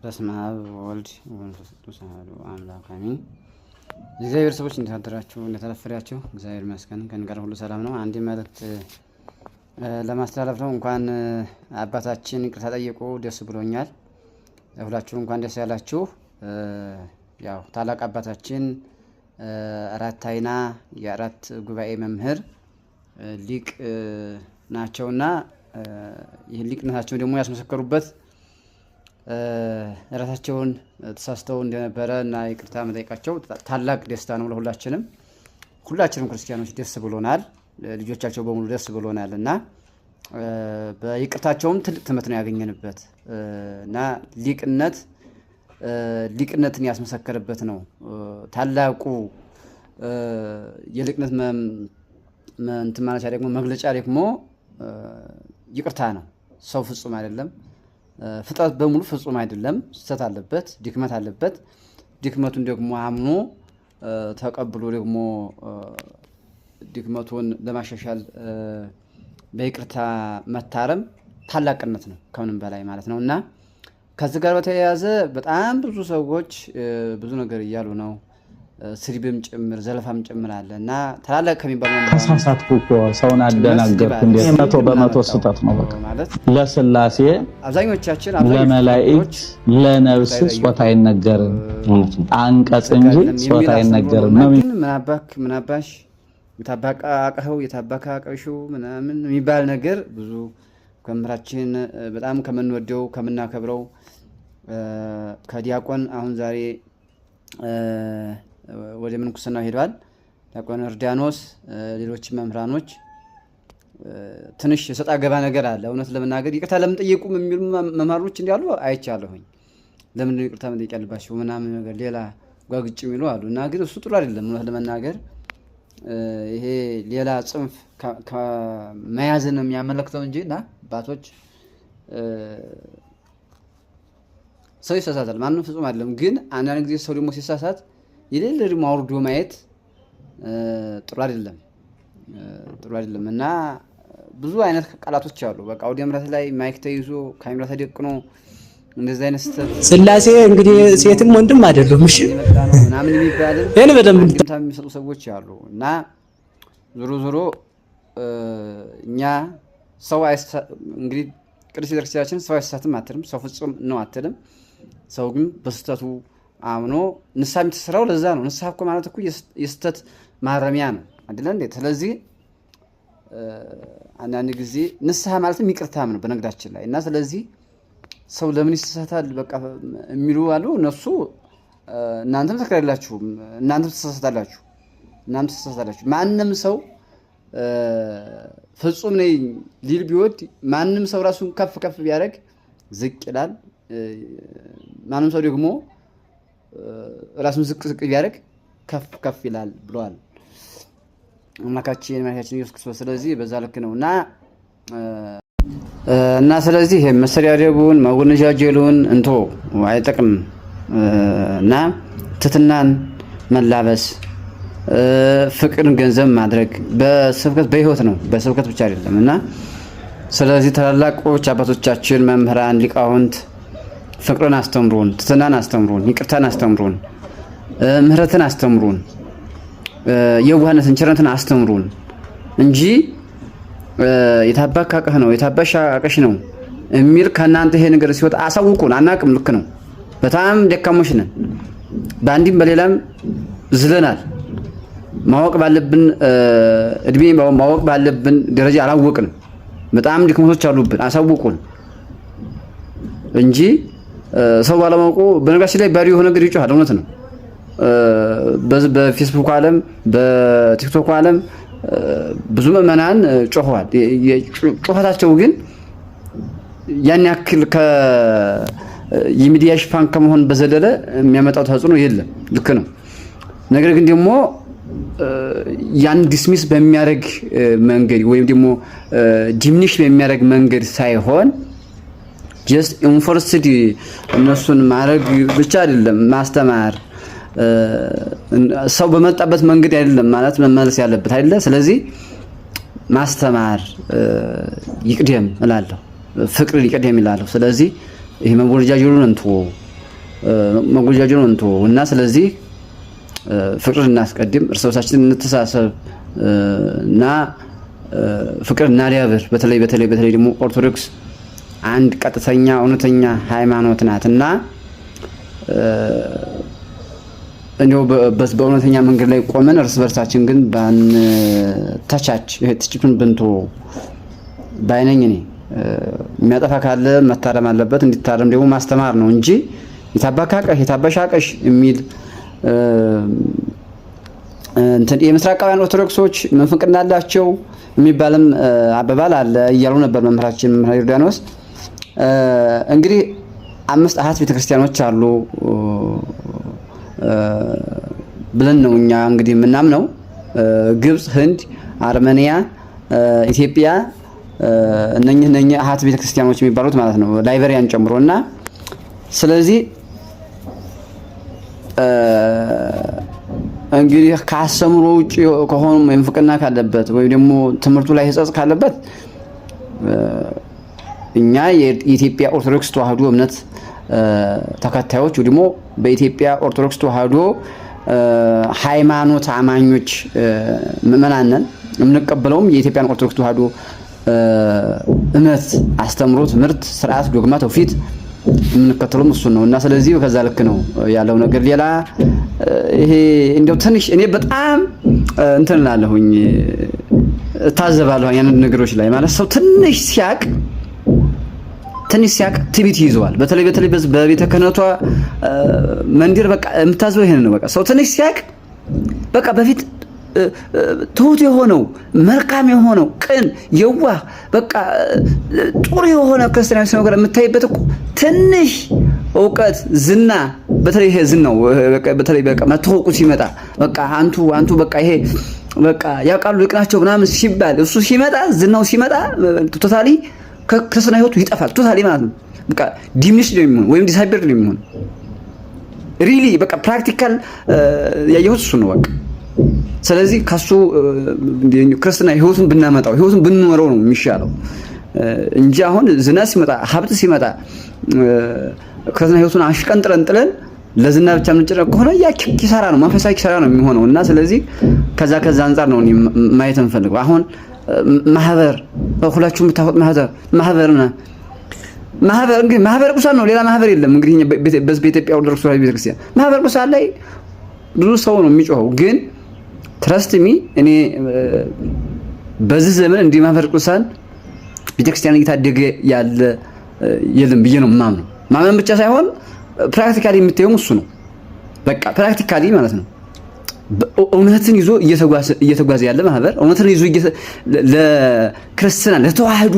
በስመ አብ ወወልድ ወመንፈስ ቅዱስ አሐዱ አምላክ አሜን። እግዚአብሔር ሰዎች እንደታደራችሁ እንደተለፈራችሁ እግዚአብሔር ይመስገን ከእኔ ጋር ሁሉ ሰላም ነው። አንድ መልእክት ለማስተላለፍ ነው። እንኳን አባታችን ይቅርታ ጠየቁ ደስ ብሎኛል። ሁላችሁ እንኳን ደስ ያላችሁ። ያው ታላቅ አባታችን አራት አይና የአራት ጉባኤ መምህር ሊቅ ናቸውና ይህ ሊቅነታቸው ደግሞ ያስመሰከሩበት ራሳቸውን ተሳስተው እንደነበረ እና ይቅርታ መጠየቃቸው ታላቅ ደስታ ነው ለሁላችንም። ሁላችንም ክርስቲያኖች ደስ ብሎናል፣ ልጆቻቸው በሙሉ ደስ ብሎናል እና በይቅርታቸውም ትልቅ ትምህርት ነው ያገኘንበት እና ሊቅነትን ያስመሰከረበት ነው። ታላቁ የሊቅነት እንትን ማለት ደግሞ መግለጫ ደግሞ ይቅርታ ነው። ሰው ፍጹም አይደለም። ፍጥረት በሙሉ ፍጹም አይደለም። ስህተት አለበት፣ ድክመት አለበት። ድክመቱን ደግሞ አምኖ ተቀብሎ ደግሞ ድክመቱን ለማሻሻል በይቅርታ መታረም ታላቅነት ነው ከምንም በላይ ማለት ነው እና ከዚህ ጋር በተያያዘ በጣም ብዙ ሰዎች ብዙ ነገር እያሉ ነው። ስድብም ጭምር ዘለፋም ጭምር አለ እና ታላላቅ ከሚባሉ ተሳሳትኩ እኮ ሰውን አደናገርኩ እንዴ? 100% ስህተት ነው። በቃ ለስላሴ አብዛኞቻችን ለመላእክት ለነፍስ ጾታ አይነገርም፣ አንቀጽ እንጂ ጾታ አይነገርም ነው። ምን አባሽ የታባቃቀው የታባቃቀሽው ምናምን የሚባል ነገር ብዙ ከመምህራችን በጣም ከምንወደው ከምናከብረው ከዲያቆን አሁን ዛሬ ወደ ምንኩስና ሄዷል ዲያቆን እርዳኖስ፣ ሌሎች መምህራኖች ትንሽ የሰጣ ገባ ነገር አለ። እውነት ለመናገር ይቅርታ ለምን ጠየቁም የሚሉ መምህራኖች እንዲያሉ አይቻለሁኝ። ለምን ይቅርታ መጠየቅ ያለባቸው ምናምን ነገር ሌላ ጓግጭ የሚሉ አሉ እና ግን እሱ ጥሩ አይደለም። እውነት ለመናገር ይሄ ሌላ ጽንፍ ከመያዝን የሚያመለክተው እንጂ እና አባቶች ሰው ይሳሳታል፣ ማንም ፍጹም አይደለም። ግን አንዳንድ ጊዜ ሰው ደግሞ ሲሳሳት የሌለ ደግሞ አውርዶ ማየት ጥሩ አይደለም እና ብዙ አይነት ቃላቶች አሉ። በቃ ወደ ምረት ላይ ማይክ ተይዞ ካሜራ ተደቅኖ እንደዚህ አይነት ስላሴ እንግዲህ ሴትም ወንድም አይደሉም። እሺ ምናምን የሚባል እኔ በደንብ የሚሰጡ ሰዎች አሉ እና ዞሮ እኛ ሰው እንግዲህ ቅዱስ ቤተክርስቲያናችን ሰው አይሳሳትም አትልም፣ ሰው ፍጹም ነው አትልም። ሰው ግን በስህተቱ አምኖ ንስሐ የምትሰራው ለዛ ነው። ንስሐ እኮ ማለት እኮ የስህተት ማረሚያ ነው አይደለ እንዴ? ስለዚህ አንዳንድ ጊዜ ንስሐ ማለትም ይቅርታም ነው በነገራችን ላይ እና ስለዚህ ሰው ለምን ይሳሳታል በቃ የሚሉ አሉ። እነሱ እናንተም ተከራይላችሁ እናንተም ተሳሳታላችሁ። ማንም ሰው ፍጹም ነኝ ሊል ቢወድ ማንም ሰው ራሱን ከፍ ቢያደርግ ዝቅ ይላል። ማንም ሰው ደግሞ ራሱን ዝቅ ቢያደርግ ከፍ ይላል ብለዋል አምላካችን መድኃኒታችን ኢየሱስ ክርስቶስ። ስለዚህ በዛ ልክ ነው እና ስለዚህ መሰዳደቡን መወነጃጀሉን እንቶ አይጠቅም እና ትሕትናን መላበስ ፍቅርን ገንዘብ ማድረግ በስብከት በሕይወት ነው፣ በስብከት ብቻ አይደለም እና ስለዚህ ታላላቆች አባቶቻችን መምህራን ሊቃውንት ፍቅርን አስተምሩን፣ ትሕትናን አስተምሩን፣ ይቅርታን አስተምሩን፣ ምህረትን አስተምሩን፣ የዋህነትን ቸርነትን አስተምሩን እንጂ የታባካቀህ ነው የታባሻቀሽ ነው የሚል ከእናንተ ይሄ ነገር ሲወጣ አሳውቁን። አናቅም፣ ልክ ነው፣ በጣም ደካሞች ነን፣ በአንዲም በሌላም ዝለናል። ማወቅ ባለብን እድሜ ማወቅ ባለብን ደረጃ አላወቅንም። በጣም ድክመቶች አሉብን፣ አሳውቁን እንጂ ሰው ባለማውቁ በነገራችን ላይ ባሪው የሆነ ነገር ይጮሃል። እውነት ነው። በፌስቡክ ዓለም በቲክቶክ ዓለም ብዙ ምዕመናን ጮኸዋል። ጮኸታቸው ግን ያን ያክል የሚዲያ ሽፋን ከመሆን በዘለለ የሚያመጣው ተጽዕኖ የለም። ልክ ነው። ነገር ግን ደግሞ ያን ዲስሚስ በሚያደርግ መንገድ ወይም ደግሞ ዲሚኒሽ በሚያደርግ መንገድ ሳይሆን ጀስት ኢንፎርስድ እነሱን ማድረግ ብቻ አይደለም ማስተማር። ሰው በመጣበት መንገድ አይደለም ማለት መመለስ ያለበት አይደለ? ስለዚህ ማስተማር ይቅደም እላለሁ፣ ፍቅር ይቅደም እላለሁ። ስለዚህ ይሄ መወነጃጀሉን እንተው፣ መጎጃጀ ነው እንቶ እና ስለዚህ ፍቅር እናስቀድም፣ እርስ በርሳችን እንተሳሰብ እና ፍቅር እናዳብር። በተለይ ደግሞ ኦርቶዶክስ አንድ ቀጥተኛ እውነተኛ ሃይማኖት ናትና እንደው በእውነተኛ መንገድ ላይ ቆመን እርስ በርሳችን ግን ባንተቻች ትችቱን ብንቶ ባይነኝ እኔ የሚያጠፋ ካለ መታረም አለበት። እንዲታረም ደግሞ ማስተማር ነው እንጂ የታበሻቀሽ የሚል የምስራቃውያን ኦርቶዶክሶች መንፍቅና አላቸው የሚባልም አባባል አለ እያሉ ነበር መምህራችን መምህር ዮርዳኖስ። እንግዲህ 5 አሃት ቤተክርስቲያኖች አሉ ብለን ነው እኛ እንግዲህ የምናምነው። ግብጽ፣ ህንድ፣ አርሜኒያ፣ ኢትዮጵያ እነኚህ አሃት ቤተክርስቲያኖች የሚባሉት ማለት ነው ላይበሪያን ጨምሮና ስለዚህ እንግዲህ ከአስተምሮ ውጪ ከሆኑ መንፍቅና ካለበት ወይ ደግሞ ትምህርቱ ላይ ህጸጽ ካለበት እኛ የኢትዮጵያ ኦርቶዶክስ ተዋህዶ እምነት ተከታዮች ወይ ደግሞ በኢትዮጵያ ኦርቶዶክስ ተዋህዶ ሃይማኖት አማኞች ምእመናን ነን። የምንቀበለውም የኢትዮጵያን ኦርቶዶክስ ተዋህዶ እምነት አስተምሮ፣ ትምህርት፣ ስርዓት፣ ዶግማ፣ ተውፊት የምንከተለውም እሱን ነው እና ስለዚህ ከዛ ልክ ነው ያለው ነገር። ሌላ ይሄ እንደው ትንሽ እኔ በጣም እንትን እላለሁኝ ታዘባለሁ አንድ ነገሮች ላይ ማለት ሰው ትንሽ ሲያቅ ትቢት ይዘዋል። በተለይ በቤተ ክህነቷ መንዲር በቃ የምታዘው ይሄን ነው። በቃ ሰው ትንሽ ሲያቅ በቃ በፊት ትሁት የሆነው መልካም የሆነው ቅን የዋህ በቃ ጥሩ የሆነ ክርስቲያናዊ ነገር የምታይበት እኮ ትንሽ እውቀት ዝና በተለይ ይሄ ዝናው በተለይ በቃ መተዋወቁ ሲመጣ በቃ አንቱ በቃ ይሄ በቃ ያውቃሉ ልቅናቸው ምናምን ሲባል እሱ ሲመጣ ዝናው ሲመጣ ቶታሊ ከክርስትና ህይወቱ ይጠፋል። ቶታሊ ማለት ነው በቃ ዲሚኒሽ ነው የሚሆን ወይም ዲሳይበር ነው የሚሆን። ሪሊ በቃ ፕራክቲካል ያየሁት እሱ ነው በቃ። ስለዚህ ካሱ ክርስትና ህይወቱን ብናመጣው ህይወቱን ብንኖረው ነው የሚሻለው እንጂ አሁን ዝና ሲመጣ ሀብት ሲመጣ ክርስትና ህይወቱን አሽቀንጥለን ለዝና ብቻ የምንጨነቅ ከሆነ ያ ኪሳራ ነው፣ መንፈሳዊ ኪሳራ ነው የሚሆነው እና ስለዚህ ከዛ አንፃር ነው ማየት እንፈልገው። አሁን ማህበር ሁላችሁም የምታውቁት ማህበር እንግዲህ ማህበር ቁሳን ነው፣ ሌላ ማህበር የለም። እንግዲህ በኢትዮጵያ ኦርቶዶክስ ተዋህዶ ቤተክርስቲያን ማህበር ቁሳን ላይ ብዙ ሰው ነው የሚጮኸው። ግን ትረስት ሚ እኔ በዚህ ዘመን እንዲህ ማህበር ቁሳን ቤተክርስቲያን እየታደገ ያለ የለም ብዬ ነው የማምነው። ማመን ብቻ ሳይሆን ፕራክቲካሊ የምታየው እሱ ነው። በቃ ፕራክቲካሊ ማለት ነው እውነትን ይዞ እየተጓዘ ያለ ማህበር እውነትን ይዞ ለክርስትና ለተዋህዶ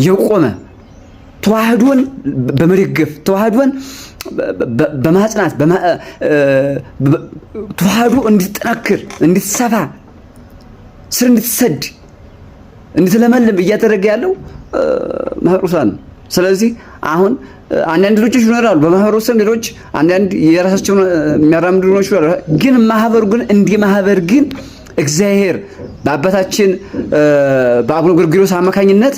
የቆመ ተዋህዶን በመደገፍ ተዋህዶን በማጽናት ተዋህዶ እንድትጠናክር እንድትሰፋ ስር እንድትሰድ እንድትለመልም እያደረገ ያለው ማህበሩ ነው። ስለዚህ አሁን አንዳንድ ልጆች ይኖራሉ በማህበሩ ውስጥ ሌሎች አንዳንድ የራሳቸውን የሚያራምዱ ልጆች ይኖራሉ። ግን ማህበሩ ግን እንደ ማህበር ግን እግዚአብሔር በአባታችን በአቡነ ጎርጎርዮስ አማካኝነት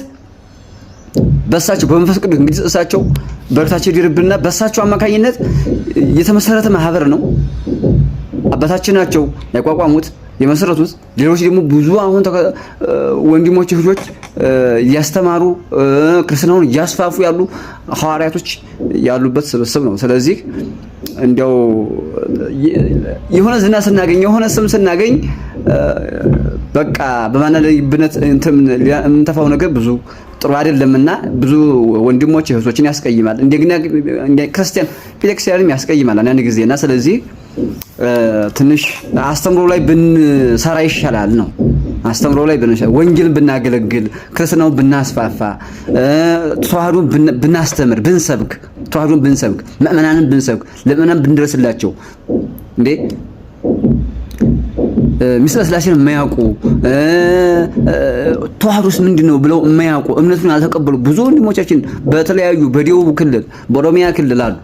በሳቸው በመንፈስ ቅዱስ እንግዲህ እሳቸው በረከታቸው ይድርብና በሳቸው አማካኝነት የተመሰረተ ማህበር ነው። አባታችን ናቸው ያቋቋሙት የመሰረቱት። ሌሎች ደግሞ ብዙ አሁን ወንድሞች እህቶች ያስተማሩ ክርስትናውን ያስፋፉ ያሉ ሐዋርያቶች ያሉበት ስብስብ ነው። ስለዚህ እንዲያው የሆነ ዝና ስናገኝ የሆነ ስም ስናገኝ በቃ በማናለይብነት እንተፋው ነገር ብዙ ጥሩ አይደለምና ብዙ ወንድሞች እህቶችን ያስቀይማል። እንደገና ክርስቲያን ቤተክርስቲያንም ያስቀይማል አንዳንድ ጊዜና ስለዚህ ትንሽ አስተምሮ ላይ ብንሰራ ይሻላል ነው። አስተምሮ ላይ ወንጌልን ብናገለግል ክርስትናውን ብናስፋፋ ተዋህዶን ብናስተምር ብንሰብክ ተዋህዶን ብንሰብክ ምእመናንን ብንሰብክ ለምእመናን ብንደርስላቸው እንዴ ምስለ ሥላሴን የማያውቁ ተዋህዶስ ምንድነው ብለው የማያውቁ እምነቱን ያልተቀበሉ ብዙ ወንድሞቻችን በተለያዩ በደቡብ ክልል በኦሮሚያ ክልል አሉ።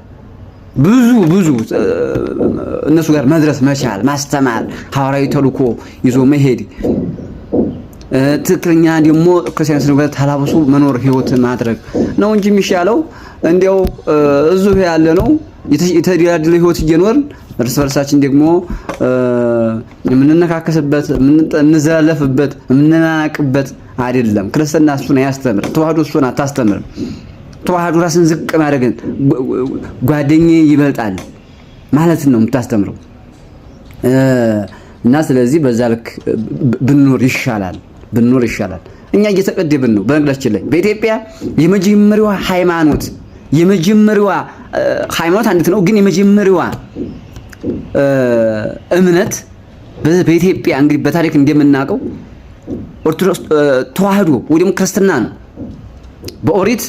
ብዙ እነሱ ጋር መድረስ መቻል ማስተማር ሐዋርያዊ ተልእኮ ይዞ መሄድ ትክክለኛ ደግሞ ክርስቲያን ስለሆነ ተላብሶ መኖር ህይወት ማድረግ ነው እንጂ የሚሻለው እንዲያው እዚሁ ያለ ነው የተደላደለ ህይወት እየኖርን እርስ በርሳችን ደግሞ የምንነካከስበት የምንዘላለፍበት የምንናናቅበት አይደለም። ክርስትና እሱን አያስተምርም። ተዋህዶ እሱን አታስተምርም። ተዋህዶ ራስን ዝቅ ማድረግን ጓደኛዬ ይበልጣል ማለት ነው የምታስተምረው እና ስለዚህ በዛ ልክ ብንኖር ይሻላል። እኛ እየተቀደብን ነው። በነገራችን ላይ በኢትዮጵያ የመጀመሪያዋ ሃይማኖት አንዲት ነው፣ ግን የመጀመሪያዋ እምነት በኢትዮጵያ እንግዲህ በታሪክ እንደምናውቀው ኦርቶዶክስ ተዋህዶ ወይም ክርስትና ነው። በኦሪት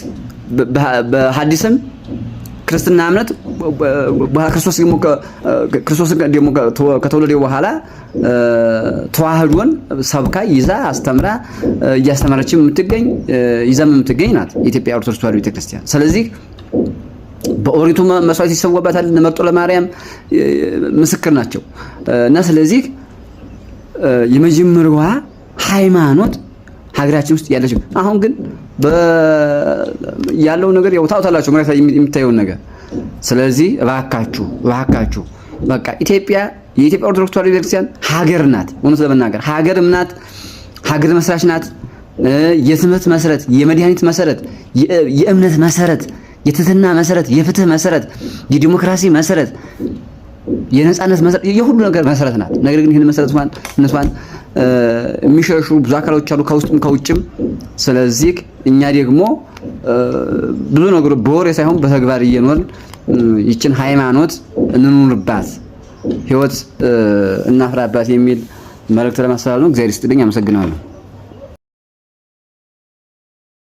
በሐዲስም ክርስትና እምነት ክርስቶስ ደግሞ ከተወለደ በኋላ ተዋህዶን ሰብካ ይዛ አስተምራ እያስተማረችም የምትገኝ ይዛም የምትገኝ ናት የኢትዮጵያ ኦርቶዶክስ ተዋህዶ ቤተክርስቲያን። ስለዚህ በኦሪቱ መስዋዕት ይሰዋባታል። መርጦ ለማርያም ምስክር ናቸው እና ስለዚህ የመጀመሪያዋ ሃይማኖት ሀገራችን ውስጥ ያለችው አሁን ግን ያለው ነገር ያው ታውታላችሁ ማለት የሚታየው ነገር። ስለዚህ እባካችሁ በቃ የኢትዮጵያ ኦርቶዶክስ ተዋህዶ ቤተክርስቲያን ሀገር ናት። እውነት ለመናገር ሀገርም ናት፣ ሀገር መስራች ናት። የትምህርት መሰረት፣ የመድኃኒት መሰረት፣ የእምነት መሰረት፣ የትህትና መሰረት፣ የፍትህ መሰረት፣ የዲሞክራሲ መሰረት፣ የነጻነት መሰረት፣ የሁሉ ነገር መሰረት ናት። ነገር ግን ይሄን መሰረት እነሷን የሚሸሹ ብዙ አካሎች አሉ ከውስጥም ከውጭም። ስለዚህ እኛ ደግሞ ብዙ ነገር በወሬ ሳይሆን በተግባር እየኖርን ይችን ሃይማኖት እንኑርባት፣ ህይወት እናፍራባት የሚል መልእክት ለማስተላለፍ ነው። እግዚአብሔር ይስጥልኝ። አመሰግናለሁ።